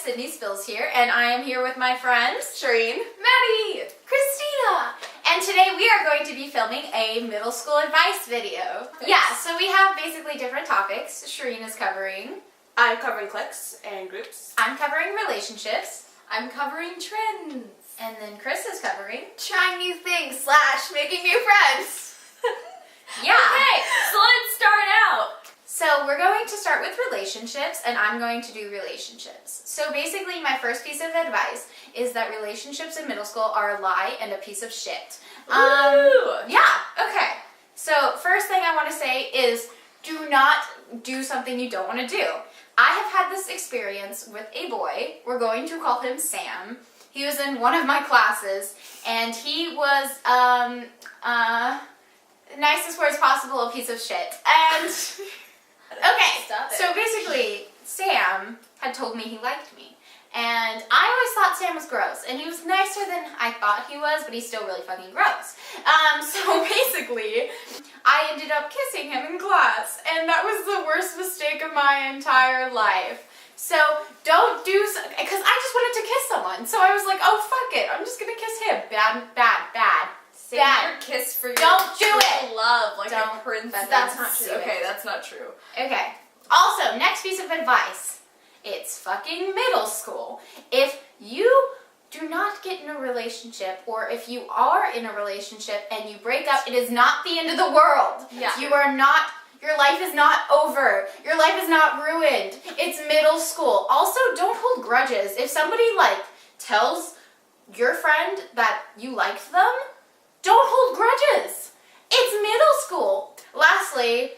SydneySpills here, and I am here with my friends, Shireen, Maddie, Christina, and today we are going to be filming a middle school advice video. Thanks. Yeah, so we have basically different topics. Shireen is covering. I'm covering cliques and groups. I'm covering relationships. I'm covering trends. And then Chris is covering. Trying new things / making new friends. Yeah. Okay, so let's start out. So we're going to start with relationships, and I'm going to do relationships. So basically my first piece of advice is that relationships in middle school are a lie and a piece of shit. Yeah, okay. So first thing I want to say is do not do something you don't want to do. I have had this experience with a boy. We're going to call him Sam. He was in one of my classes, and he was, nicest words possible, a piece of shit. And... Okay, so basically, Sam had told me he liked me, and I always thought Sam was gross, and he was nicer than I thought he was, but he's still really fucking gross. So basically, I ended up kissing him in class, and that was the worst mistake of my entire life. So don't do, because I just wanted to kiss someone, so I was like, oh fuck it, I'm just gonna kiss him. Bad, bad, bad. Save your kiss for your Don't do true it. love, like Don't. a princess. That's not true. Okay, that's not true. Okay. Also, next piece of advice. It's fucking middle school. If you do not get in a relationship, or if you are in a relationship and you break up, it is not the end of the world. Yeah. You are not, your life is not over. Your life is not ruined. It's middle school. Also, don't hold grudges. If somebody, tells your friend that you liked them, don't hold grudges. It's middle school. Lastly,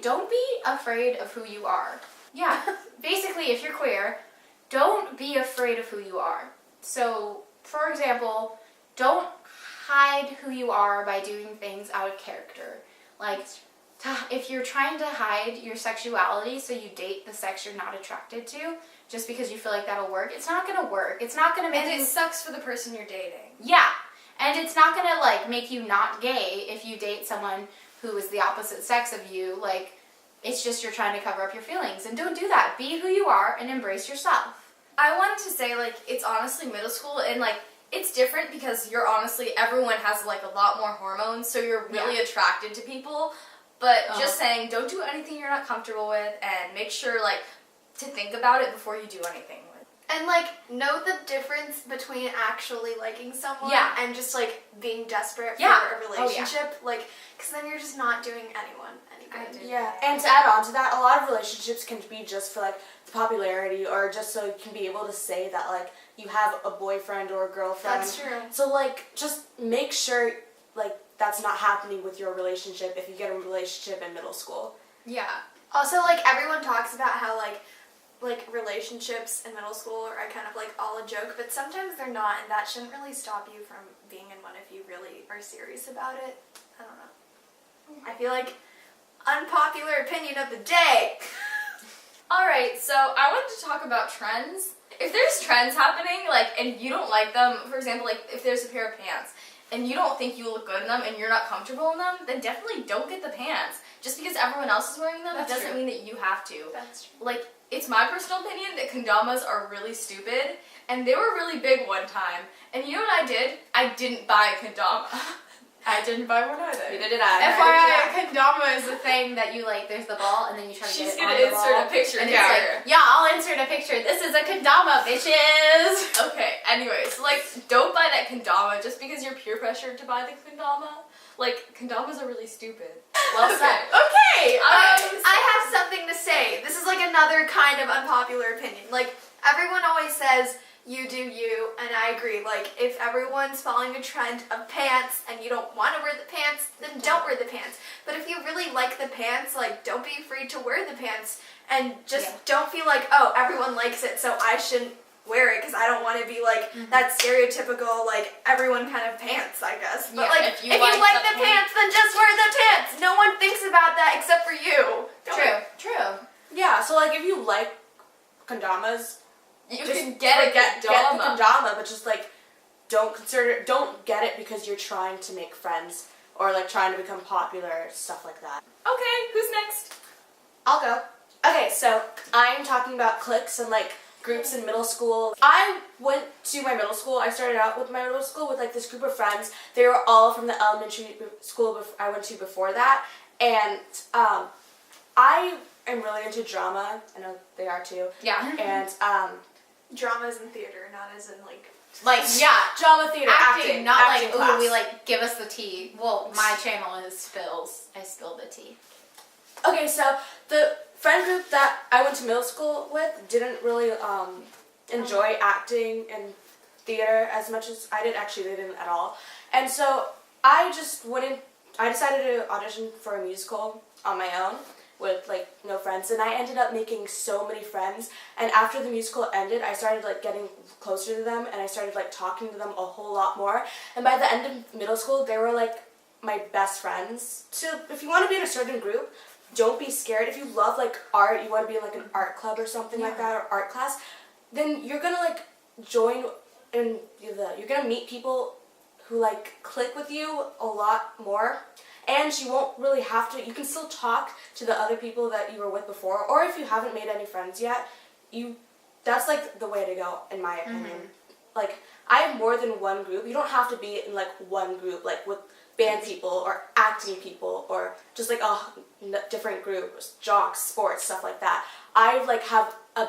don't be afraid of who you are. Yeah, basically, if you're queer, don't be afraid of who you are. So, for example, don't hide who you are by doing things out of character. Like, if you're trying to hide your sexuality so you date the sex you're not attracted to, just because you feel like that'll work, it's not gonna work. It's not gonna make And you... it sucks for the person you're dating. Yeah, and it's not gonna, make you not gay if you date someone who is the opposite sex of you. It's just you're trying to cover up your feelings. And don't do that. Be who you are and embrace yourself. I wanted to say, it's honestly middle school, and, it's different because everyone has, a lot more hormones, so you're really attracted to people. But just saying, don't do anything you're not comfortable with, and make sure, to think about it before you do anything. And, know the difference between actually liking someone and just, being desperate for a relationship. Because then you're just not doing anyone any good. Yeah, and to add on to that, a lot of relationships can be just for, the popularity, or just so you can be able to say that, you have a boyfriend or a girlfriend. That's true. So, just make sure, that's not happening with your relationship if you get a relationship in middle school. Yeah. Also, everyone talks about how, relationships in middle school are kind of, all a joke, but sometimes they're not, and that shouldn't really stop you from being in one if you really are serious about it. I don't know. I feel like unpopular opinion of the day. Alright, so I wanted to talk about trends. If there's trends happening, and you don't like them, for example, if there's a pair of pants, and you don't think you look good in them, and you're not comfortable in them, then definitely don't get the pants. Just because everyone else is wearing them, it doesn't mean that you have to. That's true. It's my personal opinion that kondomas are really stupid, and they were really big one time. And you know what I did? I didn't buy a kondoma. I didn't buy one either. Neither did I. FYI, a condoma is the thing that you, there's the ball, and then you try to get it on the ball. She's gonna insert a picture and here. it's I'll insert a picture. This is a condoma, bitches! Okay, anyways, don't buy that kendama just because you're peer pressured to buy the kendama. Kondomas are really stupid. Well said. Okay, Okay, I have something to say. This is another kind of unpopular opinion. Everyone always says, you do you, and I agree. If everyone's following a trend of pants and you don't want to wear the pants, then don't wear the pants. But if you really like the pants, don't be afraid to wear the pants, and just don't feel oh, everyone likes it, so I shouldn't wear it because I don't want to be that stereotypical everyone kind of pants, I guess. But if you like the pants, then just wear the pants. No one thinks about that except for you. True. Yeah, so if you like kondomas, you just can get get the kendama, but just don't get it because you're trying to make friends or trying to become popular, stuff like that. Okay, who's next? I'll go. Okay, so I'm talking about cliques and like groups in middle school. I went to my middle school. I started out with my middle school with like this group of friends. They were all from the elementary school I went to before that, and I am really into drama. I know they are too. Yeah. And Drama's in theater, not as in like yeah, drama, theater, acting, not acting like, class. ooh, we like, give us the tea. Well, my channel is Spills. I spill the tea. Okay, so the friend group that I went to middle school with didn't really enjoy acting and theater as much as I did. Actually, they didn't at all. And so I just went in, I decided to audition for a musical on my own with like no friends, and I ended up making so many friends. And after the musical ended, I started like getting closer to them, and I started like talking to them a whole lot more. And by the end of middle school, they were like my best friends. So if you want to be in a certain group, don't be scared. If you love like art, you want to be in like an art club or something like that, or art class, then you're gonna like join in you're gonna meet people who like click with you a lot more. And you won't really have to, you can still talk to the other people that you were with before, or if you haven't made any friends yet, that's like the way to go, in my opinion. Like, I have more than one group. You don't have to be in like one group, like with band people or acting people or just like different groups, jocks, sports, stuff like that. I like have a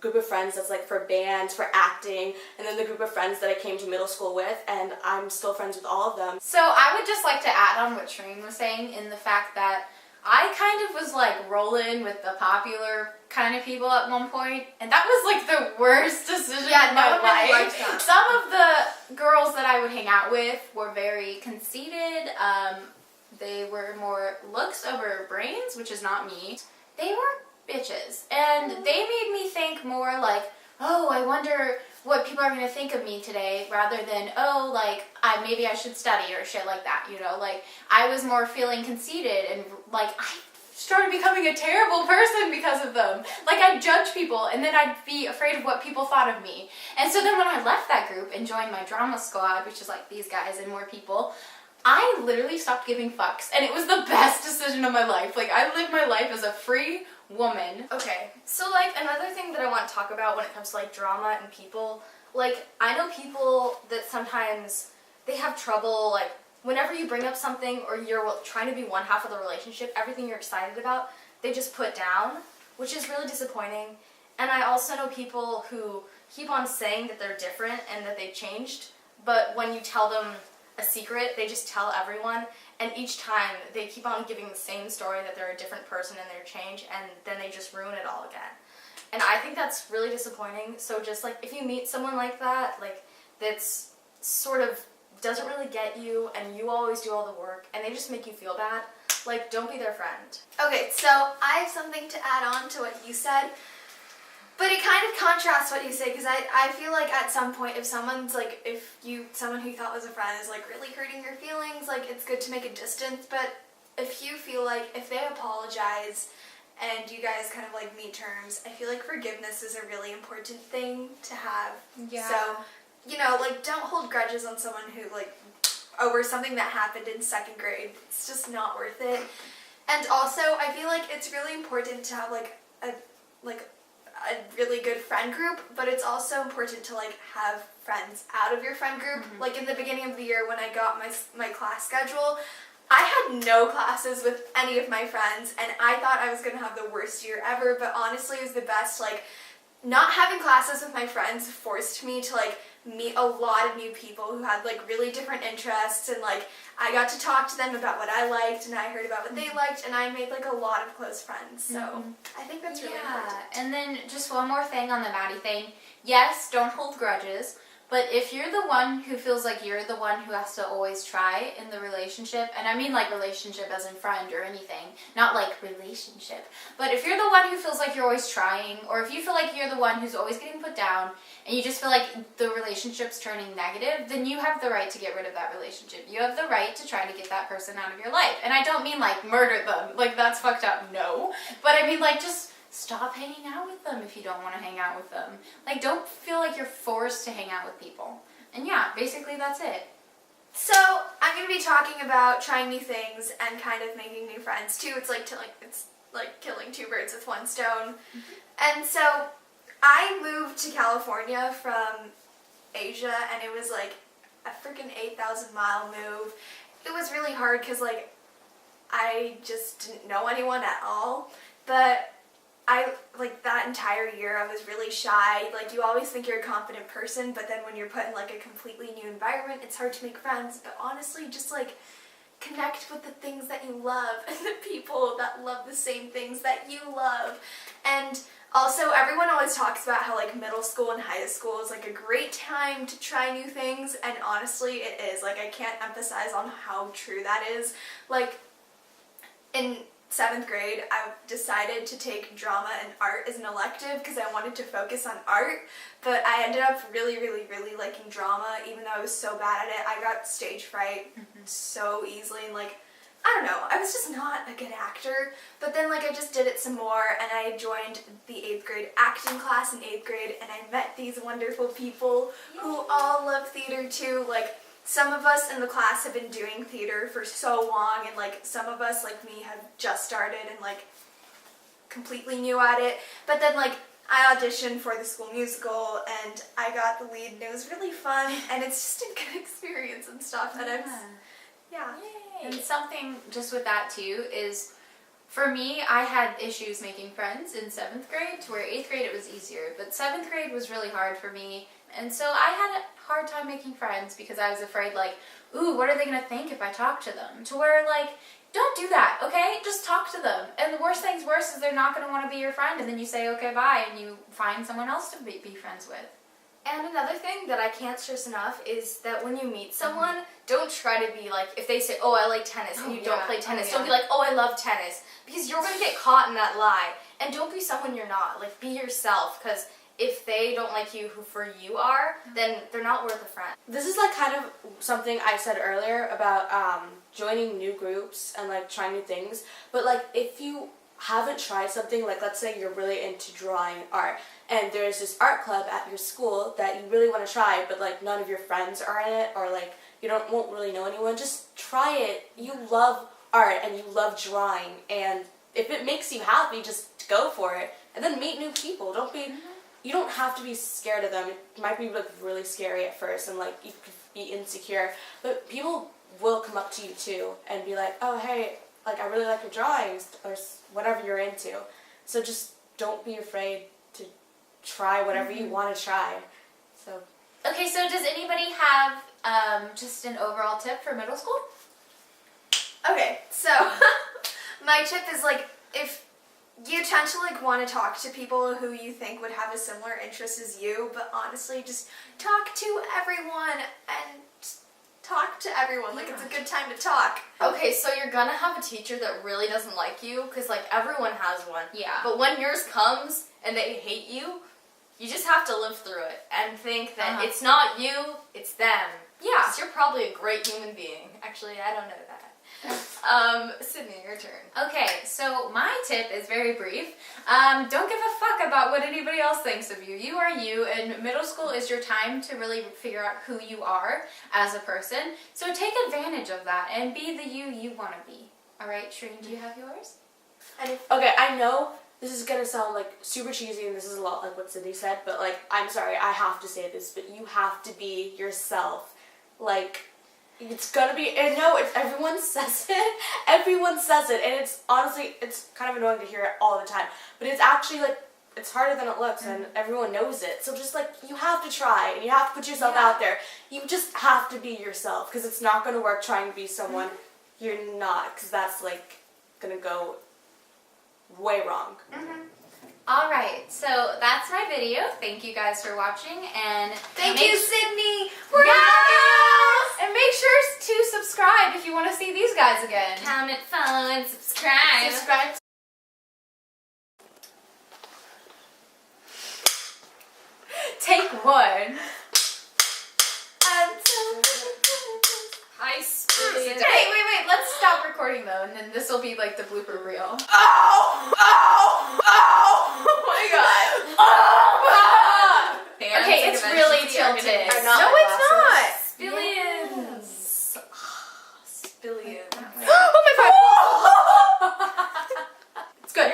group of friends that's like for bands, for acting, and then the group of friends that I came to middle school with, and I'm still friends with all of them. So I would just like to add on what Shereen was saying in the fact that I kind of was like rolling with the popular kind of people at one point, and that was like the worst decision of my life. Some of the girls that I would hang out with were very conceited. They were more looks over brains, which is not me. They were bitches, and they made me think more like, oh, I wonder what people are going to think of me today, rather than, oh, like, maybe I should study or shit like that, you know? Like, I was more feeling conceited, and like, I started becoming a terrible person because of them. Like, I'd judge people, and then I'd be afraid of what people thought of me. And so then when I left that group and joined my drama squad, which is like these guys and more people, I literally stopped giving fucks, and it was the best decision of my life. Like, I lived my life as a free woman. Okay, so like another thing that I want to talk about when it comes to like drama and people, like I know people that sometimes they have trouble, like whenever you bring up something or you're trying to be one half of the relationship, everything you're excited about, they just put down, which is really disappointing. And I also know people who keep on saying that they're different and that they've changed, but when you tell them a secret, they just tell everyone, and each time they keep on giving the same story that they're a different person and they're changed, and then they just ruin it all again. And I think that's really disappointing. So just like if you meet someone like that, like that's sort of doesn't really get you, and you always do all the work, and they just make you feel bad, like don't be their friend. Okay, so I have something to add on to what you said. But it kind of contrasts what you say, because I feel like at some point if someone's like, someone who you thought was a friend is like really hurting your feelings, like it's good to make a distance. But if you feel like if they apologize and you guys kind of like meet terms, I feel like forgiveness is a really important thing to have. Yeah. So, you know, like don't hold grudges on someone who like over something that happened in second grade. It's just not worth it. And also I feel like it's really important to have like a really good friend group, but it's also important to like have friends out of your friend group. Like in the beginning of the year when I got my class schedule, I had no classes with any of my friends, and I thought I was gonna have the worst year ever, but honestly it was the best. Like not having classes with my friends forced me to like meet a lot of new people who had like really different interests, and like I got to talk to them about what I liked, and I heard about what they liked, and I made like a lot of close friends. So I think that's really important. And then just one more thing on the Maddie thing. Yes, don't hold grudges, but if you're the one who feels like you're the one who has to always try in the relationship, and I mean like relationship as in friend or anything, not like relationship, but if you're the one who feels like you're always trying, or if you feel like you're the one who's always getting put down, and you just feel like the relationship's turning negative, then you have the right to get rid of that relationship. You have the right to try to get that person out of your life. And I don't mean like murder them, like that's fucked up, no. But I mean like just stop hanging out with them if you don't want to hang out with them. Like don't feel like you're forced to hang out with people. And yeah, basically that's it. So I'm going to be talking about trying new things and kind of making new friends too. It's like killing two birds with one stone. And so I moved to California from Asia, and it was like a freaking 8,000-mile move. It was really hard because like I just didn't know anyone at all, but I, like, that entire year I was really shy. Like, you always think you're a confident person, but then when you're put in, like, a completely new environment, it's hard to make friends. But honestly, just, like, connect with the things that you love and the people that love the same things that you love. And also, everyone always talks about how, like, middle school and high school is, like, a great time to try new things, and honestly, it is. Like, I can't emphasize on how true that is. Like, in 7th grade, I decided to take drama and art as an elective because I wanted to focus on art, but I ended up really liking drama, even though I was so bad at it. I got stage fright so easily, and like, I don't know, I was just not a good actor, but then like I just did it some more, and I joined the 8th grade acting class in 8th grade, and I met these wonderful people who all love theater too. Like, some of us in the class have been doing theater for so long, and like some of us, like me, have just started and like completely new at it. But then like I auditioned for the school musical and I got the lead, and it was really fun, and it's just a good experience and stuff. And And something just with that too is, for me, I had issues making friends in 7th grade, to where 8th grade it was easier, but 7th grade was really hard for me. And so I had a hard time making friends because I was afraid, like, ooh, what are they going to think if I talk to them? To where, like, don't do that, okay? Just talk to them. And the worst thing's worse is they're not going to want to be your friend, and then you say, okay, bye, and you find someone else to be friends with. And another thing that I can't stress enough is that when you meet someone, don't try to be like, if they say, oh, I like tennis, and you don't play tennis, don't be like, oh, I love tennis, because you're going to get caught in that lie. And don't be someone you're not. Like, be yourself, because if they don't like you who for you are, then they're not worth a friend. This is like kind of something I said earlier about joining new groups and like trying new things. But like if you haven't tried something, like let's say you're really into drawing art, and there's this art club at your school that you really want to try, but like none of your friends are in it, or like you won't really know anyone, just try it. You love art and you love drawing, and if it makes you happy, just go for it. And then meet new people. You don't have to be scared of them. It might be like really scary at first, and like you could be insecure, but people will come up to you too and be like, oh hey, like I really like your drawings, or whatever you're into. So just don't be afraid to try whatever you want to try. So Okay, so does anybody have just an overall tip for middle school? Okay, so my tip is like, if you tend to like want to talk to people who you think would have a similar interest as you, but honestly just talk to everyone and just talk to everyone. Like, it's a good time to talk. Okay, so you're gonna have a teacher that really doesn't like you, because like everyone has one. Yeah. But when yours comes and they hate you, you just have to live through it and think that it's not you, it's them. Yeah. Because you're probably a great human being. Actually, I don't know that. Sydney, your turn. Okay, so my tip is very brief. Don't give a fuck about what anybody else thinks of you. You are you, and middle school is your time to really figure out who you are as a person. So take advantage of that and be the you want to be. Alright, Shreen, do you have yours? okay, I know this is gonna sound like super cheesy, and this is a lot like what Sydney said, but like I'm sorry, I have to say this, but you have to be yourself. Like, it's gonna be, and no, everyone says it, and it's honestly, it's kind of annoying to hear it all the time, but it's actually like, it's harder than it looks, and everyone knows it, so just like, you have to try, and you have to put yourself out there. You just have to be yourself, because it's not gonna work trying to be someone you're not, because that's like, gonna go way wrong. Alright, so that's my video. Thank you guys for watching, and Thank you, Sydney! And make sure to subscribe if you want to see these guys again. Comment, follow, and subscribe. Subscribe. Take one. Hi, Spillian. Wait. Let's stop recording though, and then this will be like the blooper reel. Oh my god! Okay, it's really tilted. No, it's not! Spillions. Spillions. Oh my god! It's good.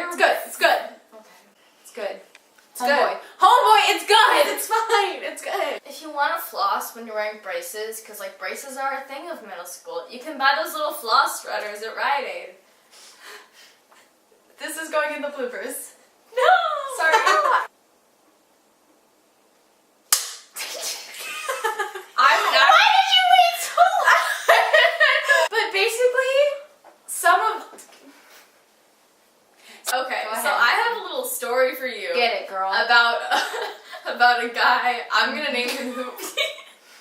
braces because like braces are a thing of middle school. You can buy those little floss spreaders at Rite Aid. This is going in the bloopers. No! Sorry. Why did you wait so long? But basically, some of... Okay, Go so ahead. I have a little story for you. Get it, girl. About a guy. I'm gonna name him Hoopty.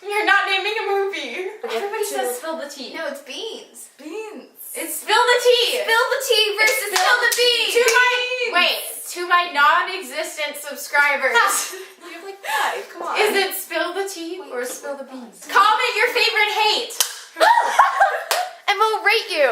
You're not naming a movie. Everybody says spill the tea. No, it's beans. Beans. It's spill the tea. Spill the tea versus spill the beans. To my non-existent subscribers, You have like 5. Come on. is it spill the tea or spill the beans? Comment your favorite hate. And we'll rate you.